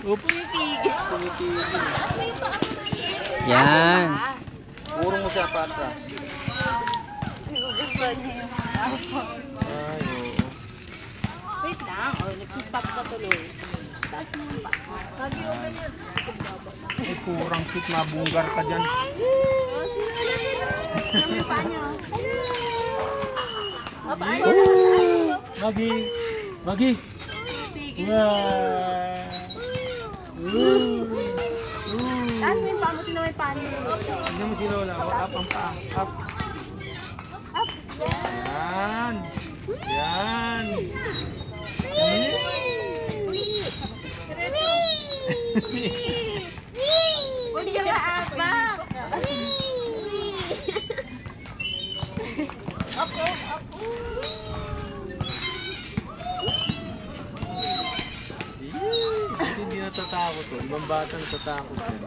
Pumipigil. Taas mo yung paa. Yan. Puro mo siya patras. Gusto niya yung paa. Ay, oo. Wait lang. Oh, nagsistop ka tuloy. Taas mo yung paa. Lagi yung ganyan. Ay, kurang sweet. Mabunggar ka dyan. Ano yung paa niya? Magi! Magi! Pigil. Wow! Taas mo yung paa mo. Sino may paa niya? Tignan mo si Lola. Up ang paa. Up. Up. Yan! Yan! Huwag ka maapa. Up, up, up. Hindi natatakot to. Ibang bata natatakot yan.